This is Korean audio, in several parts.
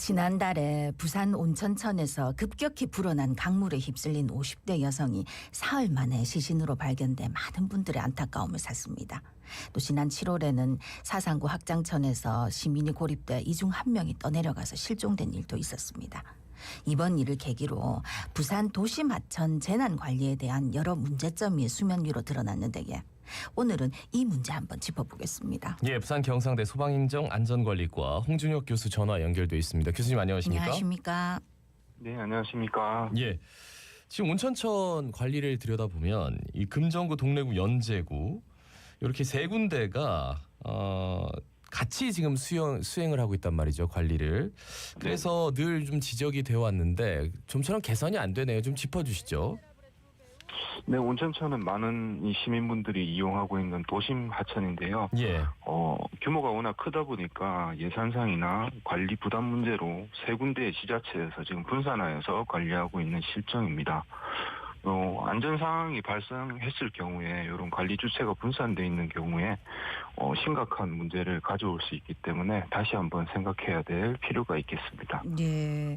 지난달에 부산 온천천에서 급격히 불어난 강물에 휩쓸린 50대 여성이 사흘 만에 시신으로 발견돼 많은 분들의 안타까움을 샀습니다. 또 지난 7월에는 사상구 학장천에서 시민이 고립돼 이 중 한 명이 떠내려가서 실종된 일도 있었습니다. 이번 일을 계기로 부산 도심하천 재난관리에 대한 여러 문제점이 수면 위로 드러났는데 오늘은 이 문제 한번 짚어보겠습니다. 예, 부산 경상대 소방행정 안전관리과 홍준혁 교수 전화 연결돼 있습니다. 교수님 안녕하십니까? 안녕하십니까? 네, 안녕하십니까. 예, 지금 온천천 관리를 들여다보면 이 금정구, 동래구, 연제구 이렇게 세 군데가 같이 지금 수행을 하고 있단 말이죠, 관리를. 그래서 늘 좀 지적이 되어 왔는데 좀처럼 개선이 안 되네요. 좀 짚어주시죠. 네, 온천천은 많은 이 시민분들이 이용하고 있는 도심 하천인데요. 예. 규모가 워낙 크다 보니까 예산상이나 관리 부담 문제로 세 군데의 지자체에서 지금 분산하여서 관리하고 있는 실정입니다. 안전 상황이 발생했을 경우에 이런 관리 주체가 분산돼 있는 경우에 심각한 문제를 가져올 수 있기 때문에 다시 한번 생각해야 될 필요가 있겠습니다. 예.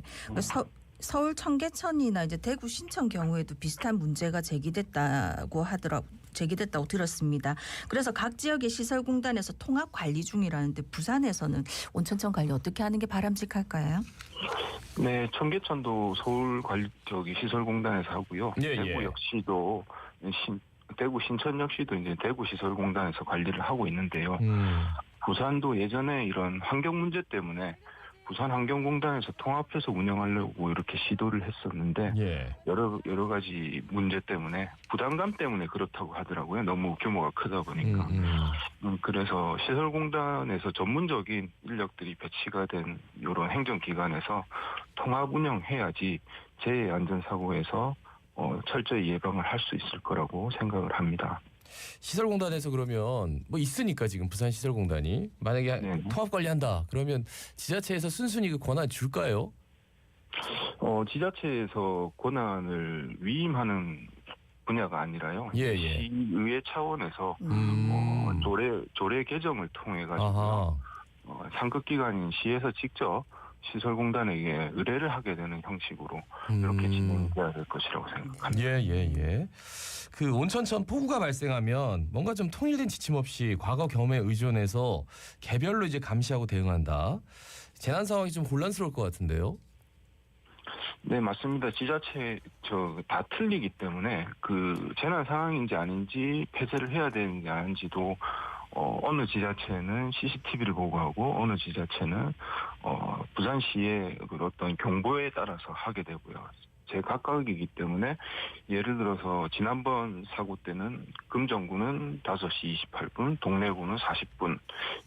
서울 청계천이나 이제 대구 신천 경우에도 비슷한 문제가 제기됐다고 들었습니다. 그래서 각 지역의 시설공단에서 통합 관리 중이라는데 부산에서는 온천천 관리 어떻게 하는 게 바람직할까요? 네, 청계천도 서울 시설공단에서 하고요. 예, 대구 예. 역시도 대구 신천 역시도 이제 대구 시설공단에서 관리를 하고 있는데요. 부산도 예전에 이런 환경 문제 때문에 부산환경공단에서 통합해서 운영하려고 이렇게 시도를 했었는데 예. 여러 가지 문제 때문에 부담감 때문에 그렇다고 하더라고요. 너무 규모가 크다 보니까. 그래서 시설공단에서 전문적인 인력들이 배치가 된 이런 행정기관에서 통합 운영해야지 재해 안전사고에서 철저히 예방을 할 수 있을 거라고 생각을 합니다. 시설공단에서 그러면 뭐 있으니까 지금 부산시설공단이 만약에 네. 통합 관리한다 그러면 지자체에서 순순히 그 권한 줄까요? 지자체에서 권한을 위임하는 분야가 아니라요. 예. 시의회 차원에서 조례 개정을 통해 가지고 상급기관인 시에서 직접 시설공단에게 의뢰를 하게 되는 형식으로 이렇게 진행돼야 될 것이라고 생각합니다. 예. 그 온천천 폭우가 발생하면 뭔가 좀 통일된 지침 없이 과거 경험에 의존해서 개별로 이제 감시하고 대응한다. 재난 상황이 좀 혼란스러울 것 같은데요. 네, 맞습니다. 지자체 다 틀리기 때문에 그 재난 상황인지 아닌지 폐쇄를 해야 되는지 아닌지도 어느 지자체는 CCTV를 보고하고 어느 지자체는 부산시의 어떤 경보에 따라서 하게 되고요. 제각각이기 때문에 예를 들어서 지난번 사고 때는 금정구는 5시 28분, 동래구는 40분,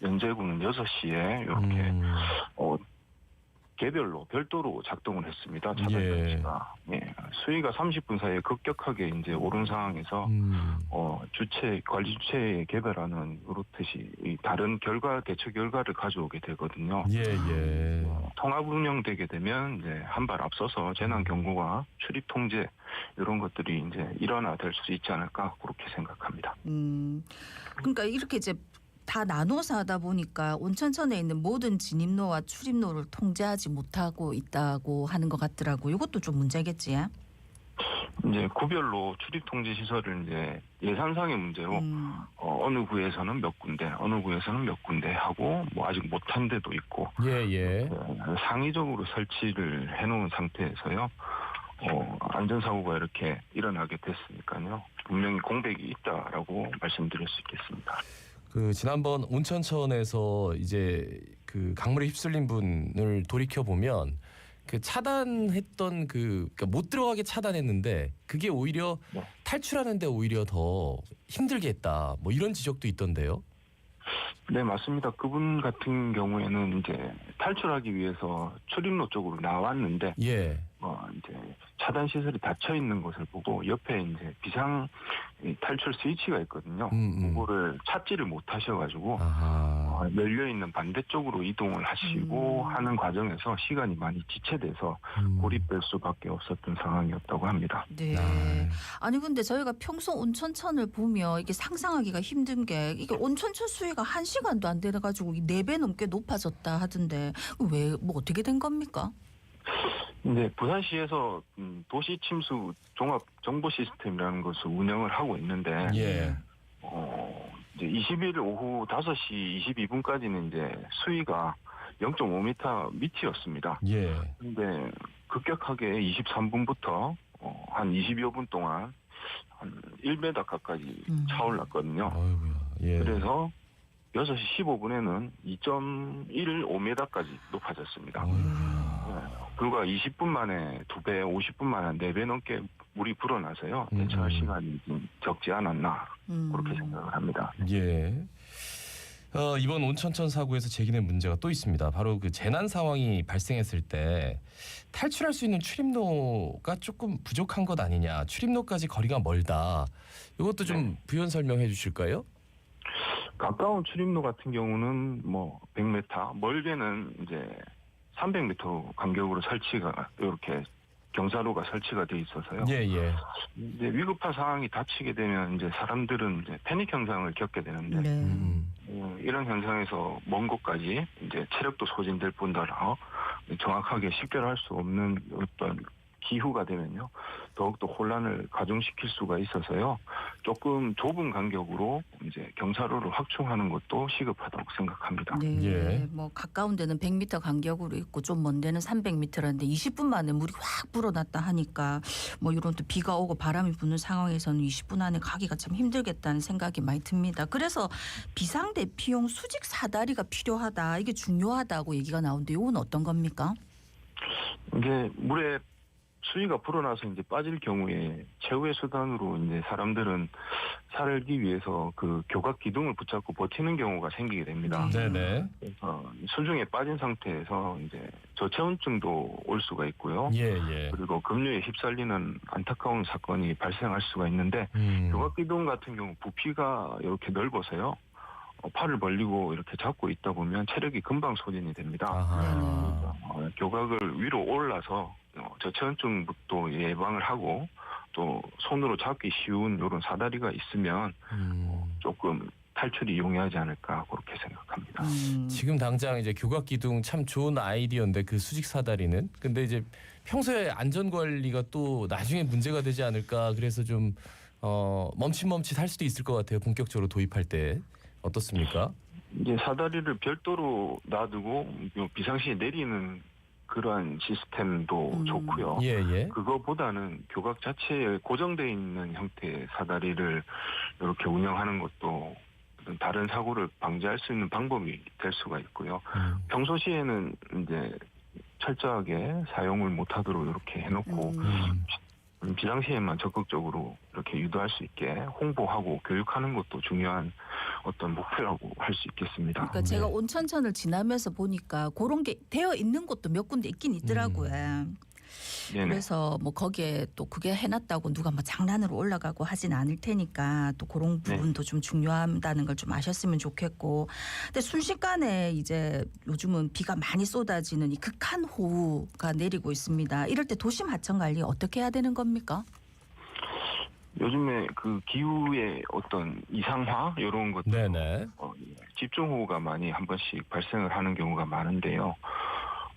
연제구는 6시에 이렇게 개별로 별도로 작동을 했습니다. 차단 장치가. 예. 수위가 30분 사이에 급격하게 이제 오른 상황에서 관리 주체에 개별하는 그렇듯이 다른 대처 결과를 가져오게 되거든요. 예. 통합 운영되게 되면 이제 한 발 앞서서 재난 경고와 출입 통제 이런 것들이 이제 일어나될 수 있지 않을까 그렇게 생각합니다. 그러니까 이렇게 이제 다 나눠서 하다 보니까 온천천에 있는 모든 진입로와 출입로를 통제하지 못하고 있다고 하는 것 같더라고요. 이것도 좀 문제겠지? 이제 구별로 출입 통제 시설을 이제 예산상의 문제로 어느 구에서는 몇 군데, 어느 구에서는 몇 군데 하고 뭐 아직 못한 데도 있고 예. 상위적으로 설치를 해놓은 상태에서요. 안전사고가 이렇게 일어나게 됐으니까요. 분명히 공백이 있다라고 말씀드릴 수 있겠습니다. 그 지난번 온천천에서 이제 그 강물에 휩쓸린 분을 돌이켜 보면 그 차단했던 그러니까 못 들어가게 차단했는데 그게 오히려 탈출하는데 오히려 더 힘들게 했다. 뭐 이런 지적도 있던데요. 네, 맞습니다. 그분 같은 경우에는 이제 탈출하기 위해서 출입로 쪽으로 나왔는데, 예. 이제 차단 시설이 닫혀 있는 것을 보고 옆에 이제 비상 탈출 스위치가 있거든요. 그거를 찾지를 못하셔가지고 널려 있는 반대쪽으로 이동을 하시고 하는 과정에서 시간이 많이 지체돼서 고립될 수밖에 없었던 상황이었다고 합니다. 네. 아니 근데 저희가 평소 온천천을 보면 이게 상상하기가 힘든 게 이게 온천천 수위가 1시간도 안 돼 가지고 4배 넘게 높아졌다 하던데 왜 뭐 어떻게 된 겁니까? 이제 부산시에서 도시 침수 종합 정보 시스템이라는 것을 운영을 하고 있는데 예. 이제 21일 오후 5시 22분까지는 이제 수위가 0.5m 밑이었습니다. 예. 근데 급격하게 23분부터 한 20여 분 동안 한 1m 가까이 차올랐거든요. 아이고야. 예. 그래서 6시 15분에는 2.15m까지 높아졌습니다. 불과 20분 만에 2배, 50분 만에 4배 넘게 물이 불어나서요. 대처할 시간이 좀 적지 않았나 그렇게 생각을 합니다. 예. 이번 온천천 사고에서 제기된 문제가 또 있습니다. 바로 그 재난 상황이 발생했을 때 탈출할 수 있는 출입로가 조금 부족한 것 아니냐. 출입로까지 거리가 멀다. 이것도 좀 부연 설명해 주실까요? 가까운 출입로 같은 경우는 뭐 100m, 멀게는 이제 300m 간격으로 설치가 이렇게 경사로가 설치가 돼 있어서요. 예, 예. 이제 위급한 상황이 닥치게 되면 이제 사람들은 이제 패닉 현상을 겪게 되는데 이런 현상에서 먼 곳까지 이제 체력도 소진될 뿐더러 정확하게 식별할 수 없는 어떤 기후가 되면요 더욱더 혼란을 가중시킬 수가 있어서요 조금 좁은 간격으로 이제 경사로를 확충하는 것도 시급하다고 생각합니다. 네, 예. 뭐 가까운 데는 100m 간격으로 있고 좀 먼 데는 300m라는데 20분 만에 물이 확 불어났다 하니까 뭐 이런 또 비가 오고 바람이 부는 상황에서는 20분 안에 가기가 참 힘들겠다는 생각이 많이 듭니다. 그래서 비상 대피용 수직 사다리가 필요하다, 이게 중요하다고 얘기가 나오는데 이건 어떤 겁니까? 이게 물에 수위가 불어나서 이제 빠질 경우에 최후의 수단으로 이제 사람들은 살기 위해서 그 교각 기둥을 붙잡고 버티는 경우가 생기게 됩니다. 네네. 그래서 수중에 빠진 상태에서 이제 저체온증도 올 수가 있고요. 예, 예. 그리고 급류에 휩쓸리는 안타까운 사건이 발생할 수가 있는데 교각 기둥 같은 경우 부피가 이렇게 넓어서요. 팔을 벌리고 이렇게 잡고 있다 보면 체력이 금방 소진이 됩니다. 아하. 교각을 위로 올라서 저체온증도 예방을 하고 또 손으로 잡기 쉬운 이런 사다리가 있으면 조금 탈출이 용이하지 않을까 그렇게 생각합니다. 지금 당장 이제 교각 기둥 참 좋은 아이디어인데 그 수직 사다리는 근데 이제 평소에 안전 관리가 또 나중에 문제가 되지 않을까 그래서 좀 멈칫멈칫 할 수도 있을 것 같아요. 본격적으로 도입할 때 어떻습니까? 이제 사다리를 별도로 놔두고 비상시에 내리는 그러한 시스템도 좋고요. 예, 예. 그거보다는 교각 자체에 고정되어 있는 형태의 사다리를 이렇게 운영하는 것도 다른 사고를 방지할 수 있는 방법이 될 수가 있고요. 평소시에는 이제 철저하게 사용을 못하도록 이렇게 해놓고 비상시에만 적극적으로 이렇게 유도할 수 있게 홍보하고 교육하는 것도 중요한 어떤 목표라고 할 수 있겠습니다. 그러니까 제가 온천천을 지나면서 보니까 그런 게 되어 있는 곳도 몇 군데 있긴 있더라고요. 네네. 그래서 뭐 거기에 또 그게 해놨다고 누가 뭐 장난으로 올라가고 하진 않을 테니까 또 그런 부분도 좀 중요하다는 걸 좀 아셨으면 좋겠고. 근데 순식간에 이제 요즘은 비가 많이 쏟아지는 이 극한 호우가 내리고 있습니다. 이럴 때 도심 하천 관리 어떻게 해야 되는 겁니까? 요즘에 그 기후의 어떤 이상화 이런 것들 네네. 집중호우가 많이 한 번씩 발생을 하는 경우가 많은데요.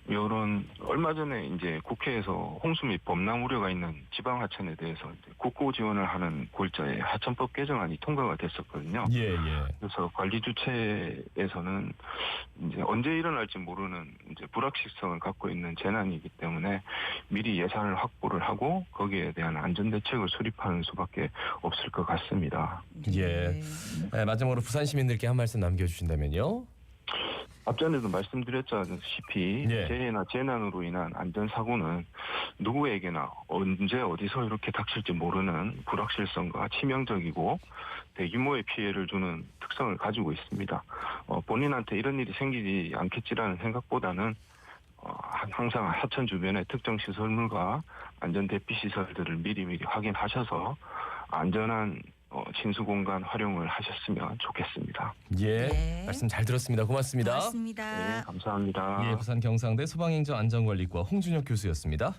이런 얼마 전에 이제 국회에서 홍수 및 범람 우려가 있는 지방 하천에 대해서 이제 국고 지원을 하는 골자의 하천법 개정안이 통과가 됐었거든요. 예, 예. 그래서 관리 주체에서는 이제 언제 일어날지 모르는 이제 불확실성을 갖고 있는 재난이기 때문에 미리 예산을 확보를 하고 거기에 대한 안전 대책을 수립하는 수밖에 없을 것 같습니다. 예. 네, 마지막으로 부산 시민들께 한 말씀 남겨주신다면요. 앞전에도 말씀드렸다시피 예. 재해나 재난으로 인한 안전사고는 누구에게나 언제 어디서 이렇게 닥칠지 모르는 불확실성과 치명적이고 대규모의 피해를 주는 특성을 가지고 있습니다. 본인한테 이런 일이 생기지 않겠지라는 생각보다는 항상 하천 주변의 특정 시설물과 안전 대피 시설들을 미리미리 확인하셔서 안전한 친수 공간 활용을 하셨으면 좋겠습니다. 예, 네. 말씀 잘 들었습니다. 고맙습니다. 고맙습니다. 네, 감사합니다. 예, 부산 경상대 소방행정 안전관리과 홍준혁 교수였습니다.